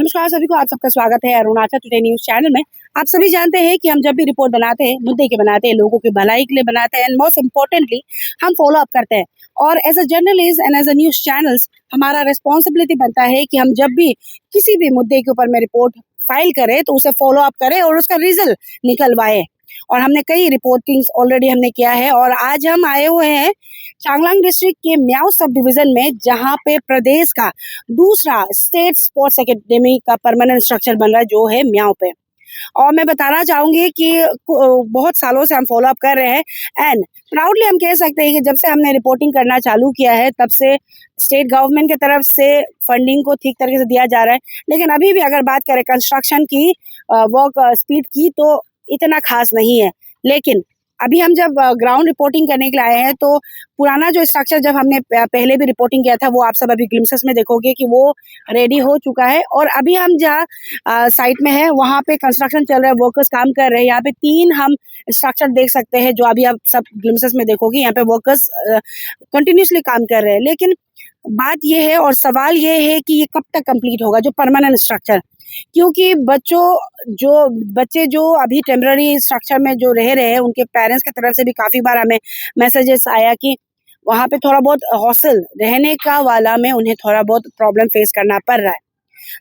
नमस्कार सभी को, आप सबका स्वागत है अरुणाचल टुडे न्यूज चैनल में। आप सभी जानते हैं कि हम जब भी रिपोर्ट बनाते हैं, मुद्दे के बनाते हैं, लोगों की भलाई के लिए बनाते हैं एंड मोस्ट इम्पोर्टेंटली हम फॉलो अप करते हैं। और as a journalist and as a news channels हमारा रिस्पॉन्सिबिलिटी बनता है कि हम जब भी किसी भी मुद्दे के ऊपर में रिपोर्ट फाइल करें तो उसे फॉलो अप करें और उसका रिजल्ट निकलवाए। और हमने कई रिपोर्टिंग्स ऑलरेडी हमने किया है और आज हम आए हुए हैं चांगलांग डिस्ट्रिक्ट के म्याओ सब डिवीजन में, जहाँ पे प्रदेश का दूसरा स्टेट स्पोर्ट्स एकेडमी का परमानेंट स्ट्रक्चर बन रहा है, जो है म्याओ पे। और मैं बताना चाहूंगी कि बहुत सालों से हम फॉलो अप कर रहे हैं एंड प्राउडली हम कह सकते हैं कि जब से हमने रिपोर्टिंग करना चालू किया है तब से स्टेट गवर्नमेंट की तरफ से फंडिंग को ठीक तरीके से दिया जा रहा है। लेकिन अभी भी अगर बात करें कंस्ट्रक्शन की, वर्क स्पीड की, तो इतना खास नहीं है। लेकिन अभी हम जब ग्राउंड रिपोर्टिंग करने के लिए आए हैं तो पुराना जो स्ट्रक्चर जब हमने पहले भी रिपोर्टिंग किया था वो आप सब अभी ग्लिम्सेस में देखोगे कि वो रेडी हो चुका है। और अभी हम जहाँ साइट में है वहाँ पे कंस्ट्रक्शन चल रहा है, वर्कर्स काम कर रहे हैं। यहाँ पे 3 हम स्ट्रक्चर देख सकते हैं जो अभी आप सब ग्लिम्सेस में देखोगे। यहाँ पे वर्कर्स कंटिन्यूसली काम कर रहे हैं। लेकिन बात ये है और सवाल ये है कि ये कब तक कंप्लीट होगा जो परमानेंट स्ट्रक्चर, क्योंकि बच्चे जो अभी टेम्पररी स्ट्रक्चर में जो रह रहे हैं उनके पेरेंट्स की तरफ से भी काफ़ी बार हमें मैसेजेस आया कि वहाँ पे थोड़ा बहुत हॉस्टल रहने का वाला में उन्हें थोड़ा बहुत प्रॉब्लम फेस करना पड़ रहा है।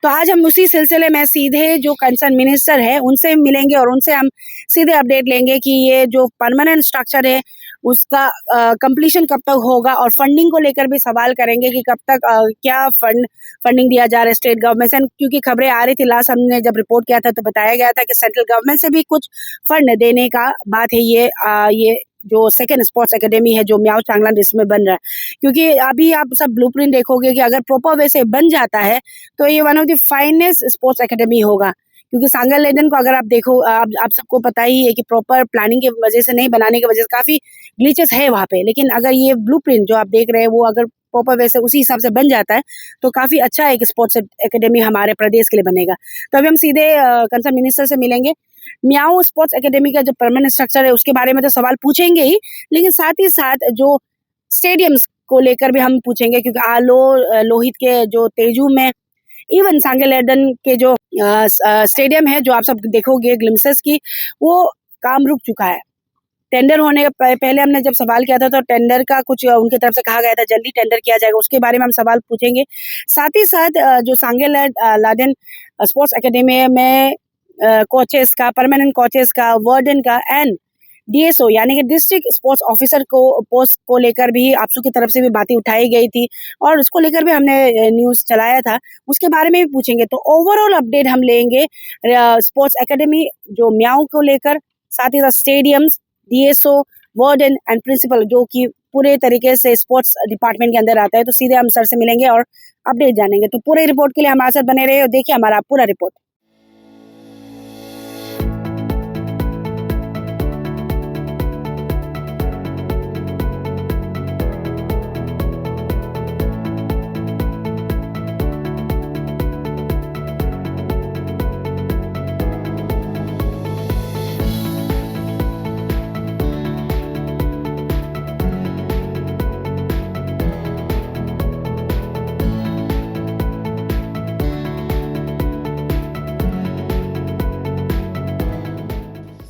तो आज हम उसी सिलसिले में सीधे जो कंसर्न मिनिस्टर है उनसे मिलेंगे और उनसे हम सीधे अपडेट लेंगे कि ये जो परमानेंट स्ट्रक्चर है उसका कंप्लीशन कब तक होगा, और फंडिंग को लेकर भी सवाल करेंगे कि कब तक क्या फंडिंग दिया जा रहा है स्टेट गवर्नमेंट से। क्योंकि खबरें आ रही थी, लास्ट हमने जब रिपोर्ट किया था तो बताया गया था कि सेंट्रल गवर्नमेंट से भी कुछ फंड देने का बात है। ये जो सेकेंड स्पोर्ट्स एकेडमी है जो म्याओ चांगलांग डिस्ट्रिक्ट में बन रहा है, क्योंकि अभी आप सब ब्लूप्रिंट देखोगे कि अगर प्रॉपर वे से बन जाता है तो ये one of the finest sports academy होगा। क्योंकि सांगल लेडन को अगर आप देखो, आप सबको पता ही है कि प्रॉपर प्लानिंग की वजह से नहीं बनाने की वजह से काफ़ी ग्लिचेस है वहाँ पे। लेकिन अगर ये ब्लूप्रिंट जो आप देख रहे हैं वो अगर प्रॉपर वे से उसी हिसाब से बन जाता है तो काफ़ी अच्छा एक स्पोर्ट्स एकेडमी हमारे प्रदेश के लिए बनेगा। तो अभी हम सीधे कंसर्न मिनिस्टर से मिलेंगे। म्याओ स्पोर्ट्स एकेडमी का जो परमानेंट स्ट्रक्चर है उसके बारे में तो सवाल पूछेंगे ही, लेकिन साथ ही साथ जो स्टेडियम्स को लेकर भी हम पूछेंगे। क्योंकि लोहित के जो तेजू में, इवन सांगेलेडन के जो स्टेडियम है जो आप सब देखोगे ग्लिम्सेस की, वो काम रुक चुका है। टेंडर होने के पहले हमने जब सवाल किया था तो टेंडर का कुछ उनकी तरफ से कहा गया था जल्दी टेंडर किया जाएगा, उसके बारे में हम सवाल पूछेंगे। साथ ही साथ जो सांगेलाडेन स्पोर्ट्स एकेडमी में कोचेस का, परमानेंट कोचेस का, वार्डन का एंड डीएसओ यानी कि डिस्ट्रिक्ट स्पोर्ट्स ऑफिसर को पोस्ट को लेकर भी आपसू की तरफ से भी बातें उठाई गई थी और उसको लेकर भी हमने न्यूज़ चलाया था, उसके बारे में भी पूछेंगे। तो ओवरऑल अपडेट हम लेंगे स्पोर्ट्स एकेडमी जो म्याओ को लेकर, साथ ही साथ stadiums, DSO, warden and principal जो कि पूरे तरीके से स्पोर्ट्स डिपार्टमेंट के अंदर आता है। तो सीधे हम सर से मिलेंगे और अपडेट जानेंगे। तो पूरे रिपोर्ट के लिए हमारे साथ बने रहे और देखिए हमारा पूरा रिपोर्ट।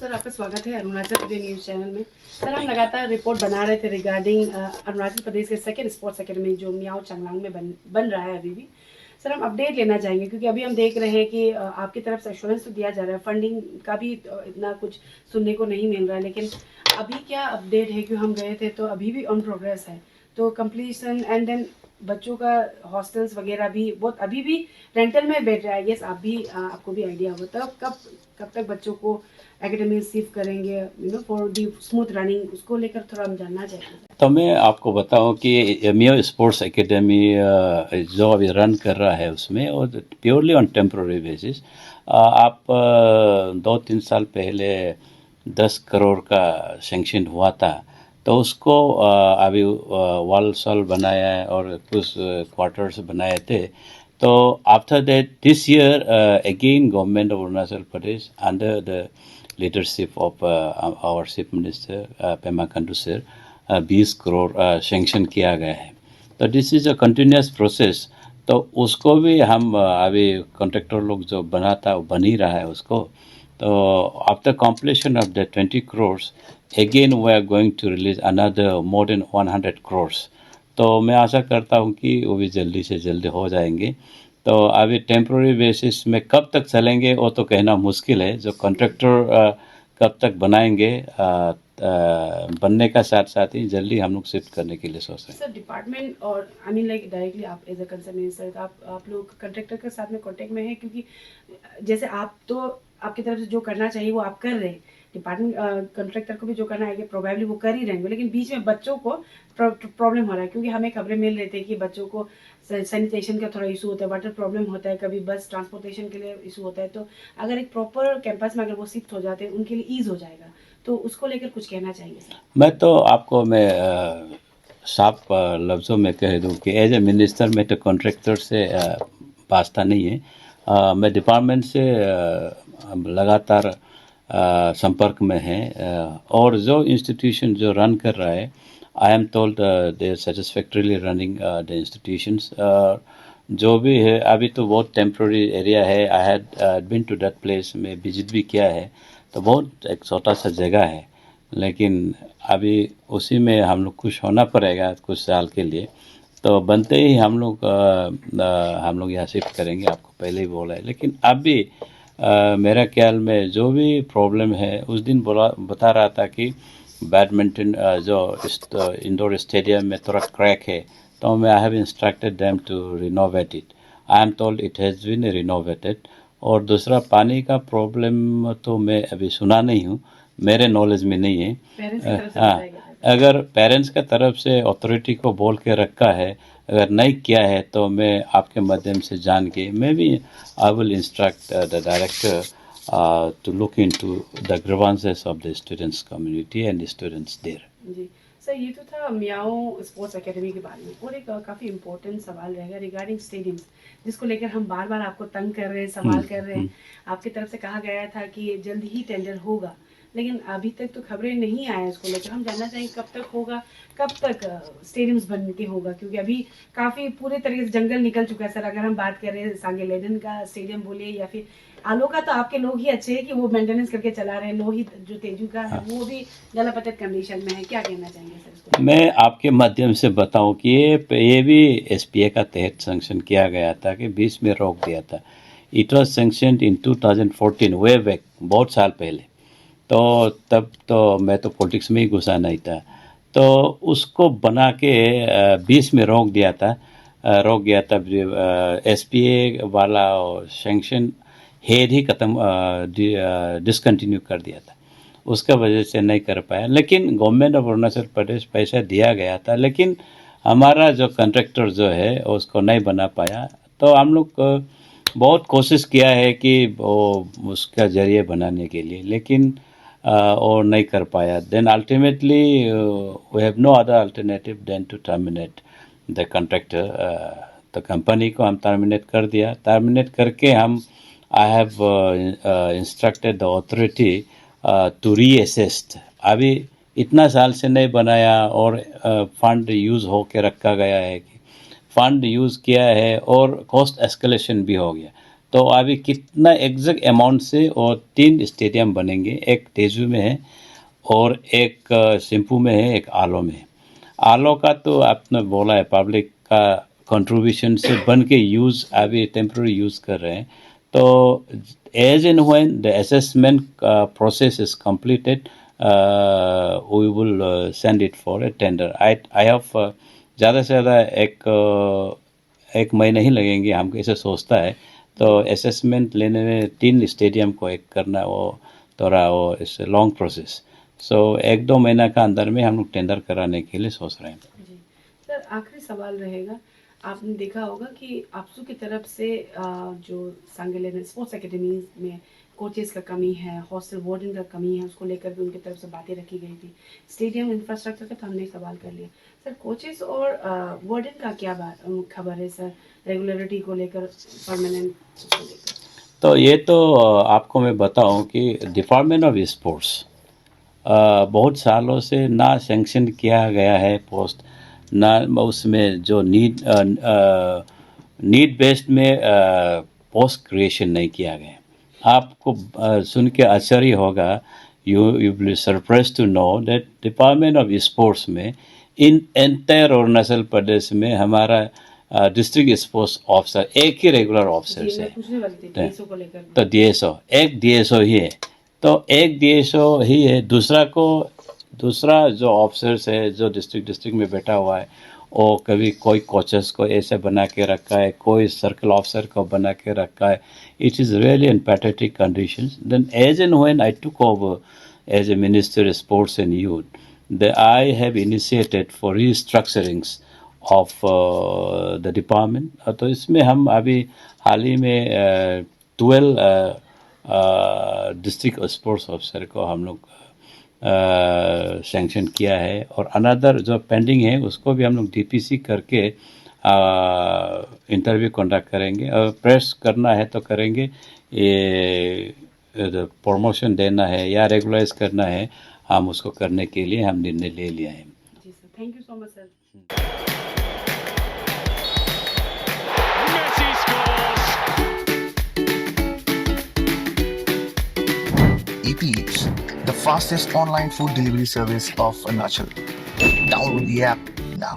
आपका स्वागत है अरुणाचल प्रदेश न्यूज़ चैनल में। सर, हम लगातार रिपोर्ट बना रहे थे रिगार्डिंग अरुणाचल प्रदेश के सेकेंड स्पोर्ट्स एकेडमी जो म्याओ चांगलांग में बन रहा है। अभी भी सर हम अपडेट लेना चाहेंगे क्योंकि अभी हम देख रहे हैं कि आपकी तरफ से एश्योरेंस तो दिया जा रहा है, फंडिंग का भी इतना कुछ सुनने को नहीं मिल रहा है। लेकिन अभी क्या अपडेट है, क्योंकि हम गए थे तो अभी भी ऑन प्रोग्रेस है तो कंप्लीशन एंड देन बच्चों का हॉस्टल्स वगैरह भी बहुत अभी भी रेंटल में बैठ रहा है। यस, आपको भी आइडिया होगा। तो कब तक बच्चों को एकेडमी रिसीव करेंगे फॉर दी स्मूथ रनिंग, उसको लेकर थोड़ा हम जानना चाहेंगे। तो मैं आपको बताऊं कि म्याओ स्पोर्ट्स एकेडमी जो अभी रन कर रहा है उसमें और प्योरली ऑन टेम्प्रोरी बेसिस। आप 2-3 साल पहले 10 करोड़ का सेंक्शन हुआ था तो उसको अभी वॉल सॉल बनाया है और कुछ क्वार्टर्स बनाए थे। तो after that this year again government of Arunachal Pradesh under the leadership of our chief minister Pema Khandu sir 20 crore sanction किया गया है। तो this is a continuous process. तो उसको भी हम अभी कॉन्ट्रैक्टर लोग जो बनाता वो बन ही रहा है उसको। तो after completion of the 20 crores again we are going to release another more than 100 crores। तो मैं आशा करता हूँ कि वो भी जल्दी से जल्दी हो जाएंगे। तो अभी टेम्प्रोरी बेसिस में कब तक चलेंगे वो तो कहना मुश्किल है। जो कॉन्ट्रैक्टर कब तक बनाएंगे बनने का साथ साथ ही जल्दी हम लोग शिफ्ट करने के लिए सोच रहे हैं। सर डिपार्टमेंट और आई मीन लाइक डायरेक्टली आप एज अ कंसर्न मिनिस्टर तो आप लोग कॉन्ट्रैक्टर के साथ में कांटेक्ट में है, क्योंकि जैसे आप तो आपकी तरफ से जो करना चाहिए वो आप कर रहे हैं, डिपार्टमेंट कॉन्ट्रैक्टर को भी जो करना है प्रोबेबली वो कर ही रहेंगे, लेकिन बीच में बच्चों को प्रॉब्लम हो रहा है, क्योंकि हमें खबरें मिल रही थी कि बच्चों को सैनिटेशन का थोड़ा इशू होता है, वाटर प्रॉब्लम होता है, कभी बस ट्रांसपोर्टेशन के लिए इशू होता है। तो अगर एक प्रॉपर कैंपस में अगर वो शिफ्ट हो जाते हैं उनके लिए ईज हो जाएगा, तो उसको लेकर कुछ कहना चाहिए सर। मैं तो आपको मैं साफ लफ्ज़ों में कह दूं कि एज ए मिनिस्टर में तो कॉन्ट्रैक्टर से वास्ता नहीं है। मैं डिपार्टमेंट से लगातार संपर्क में है और जो इंस्टीट्यूशन जो रन कर रहा है I am told they are satisfactorily running the institutions. जो भी है अभी तो बहुत टेम्प्रोरी एरिया है। I had been to that place में विजिट भी किया है। तो बहुत एक छोटा सा जगह है, लेकिन अभी उसी में हम लोग खुश होना पड़ेगा कुछ साल के लिए। तो बनते ही हम लोग यहाँ शिफ्ट करेंगे, आपको पहले ही बोला है। लेकिन अब भी मेरा ख्याल में जो भी प्रॉब्लम है उस दिन बता रहा था कि बैडमिंटन जो इंडोर स्टेडियम में थोड़ा क्रैक है, तो मैं I have instructed them to renovate it. I am told it has been renovated. और दूसरा पानी का प्रॉब्लम तो मैं अभी सुना नहीं हूँ, मेरे नॉलेज में नहीं है। हाँ, अगर पेरेंट्स का तरफ से अथॉरिटी को बोल के रखा है, अगर नहीं किया है तो मैं आपके माध्यम से जान के मैं भी I will instruct the director to look into the grievances of the students community and the students there। जी सर, ये तो था मियाओ स्पोर्ट्स एकेडमी के बारे में, और एक काफ़ी इम्पोर्टेंट सवाल रहेगा रिगार्डिंग स्टेडियम्स, जिसको लेकर हम बार बार आपको तंग कर रहे हैं, सवाल कर रहे हैं। आपकी तरफ से कहा गया था कि जल्द ही टेंडर होगा, लेकिन अभी तक तो खबरें नहीं आए इसको लेकर। हम जानना चाहेंगे कब तक होगा, कब तक स्टेडियम्स बन के होगा, क्योंकि अभी काफ़ी पूरे तरीके से जंगल निकल चुका है सर। अगर हम बात करें सांगे लेडन का स्टेडियम बोलिए या फिर आलो का, तो आपके लोग ही अच्छे हैं कि वो मेंटेनेंस करके चला रहे हैं। लोहित जो तेजू का है वो भी जलापतित कंडीशन में है, क्या कहना चाहेंगे सर इसको? मैं आपके माध्यम से बताऊं कि ये भी एसपीए का तहत सैंक्शन किया गया था कि 20 में रोक दिया था। It was sanctioned in 2014, way back, बहुत साल पहले। तो तब तो मैं तो पॉलिटिक्स में ही घुसा नहीं था, तो उसको बना के 20 में रोक दिया था। एसपीए वाला सैंक्शन हेड ही ख़त्म डिसकंटिन्यू कर दिया था, उसका वजह से नहीं कर पाया। लेकिन गवर्नमेंट ऑफ अरुणाचल प्रदेश पैसा दिया गया था, लेकिन हमारा जो कॉन्ट्रैक्टर जो है उसको नहीं बना पाया। तो हम लोग बहुत कोशिश किया है कि वो उसका जरिए बनाने के लिए, लेकिन और नहीं कर पाया। Then ultimately we have no other alternative than to terminate the contractor. तो कंपनी को हम टर्मिनेट कर दिया। टर्मिनेट करके हम I have instructed the authority to reassess. अभी इतना साल से नहीं बनाया और फंड यूज़ हो के रखा गया है कि फंड यूज़ किया है और कॉस्ट एस्केलेशन भी हो गया। तो अभी कितना एग्जैक्ट अमाउंट से और 3 स्टेडियम बनेंगे, एक तेजू में है और एक सिंपू में है, एक आलो में है। आलो का तो आपने बोला है पब्लिक का कंट्रीब्यूशन से बन के यूज़ अभी टेम्प्रेरी यूज़ कर रहे हैं। तो as and when the assessment process is completed, we will send it for a tender। I have ज़्यादा से ज़्यादा एक महीने ही लगेंगे हमको, ऐसे सोचता है। तो असेसमेंट लेने में 3 स्टेडियम को एक करना वो थोड़ा वो इस लॉन्ग प्रोसेस। सो 1-2 महीना का अंदर में हम लोग टेंडर कराने के लिए सोच रहे हैं। जी सर, आखिरी सवाल रहेगा, आपने देखा होगा कि आपसू की तरफ से जो सांगेले स्पोर्ट्स एकेडमी में कोचेस का कमी है, हॉस्टल वार्डन का कमी है, उसको लेकर भी उनकी तरफ से बातें रखी गई थी। स्टेडियम इंफ्रास्ट्रक्चर का तो हमने सवाल कर लिया सर, कोचेस और वार्डन का क्या खबर है सर, रेगुलरिटी को लेकर, परमानेंट को लेकर? तो ये तो आपको मैं बताऊं कि डिपार्टमेंट ऑफ स्पोर्ट्स बहुत सालों से ना सैंक्शन किया गया है पोस्ट, ना उसमें जो नीड बेस्ड में पोस्ट क्रिएशन नहीं किया गया। आपको सुन के आश्चर्य होगा, you will be surprised to know that department of sports में इन एंटायर अरुणाचल प्रदेश में हमारा डिस्ट्रिक्ट स्पोर्ट्स ऑफिसर एक ही रेगुलर ऑफिसर है। तो DSO एक DSO ही है, तो एक DSO ही है। दूसरा जो ऑफिसर्स है जो डिस्ट्रिक्ट में बैठा हुआ है, और कभी कोई कोचेस को ऐसे बना के रखा है, कोई सर्कल ऑफिसर को बना के रखा है। It is really in pathetic conditions. Then as and when I took over as a minister sports and youth, I have initiated for restructurings of the department। तो इसमें हम अभी हाल ही में 12 डिस्ट्रिक्ट स्पोर्ट्स ऑफिसर को हम लोग सैंक्शन किया है, और अनदर जो पेंडिंग है उसको भी हम लोग DPC करके इंटरव्यू कंडक्ट करेंगे, और प्रेस करना है तो करेंगे। ये प्रमोशन देना है या रेगुलराइज करना है, हम उसको करने के लिए हम निर्णय ले लिया है। जी sir, thank you so much sir. Messi scores. Eat Leaps, the fastest online food delivery service of Arunachal. Download the app now.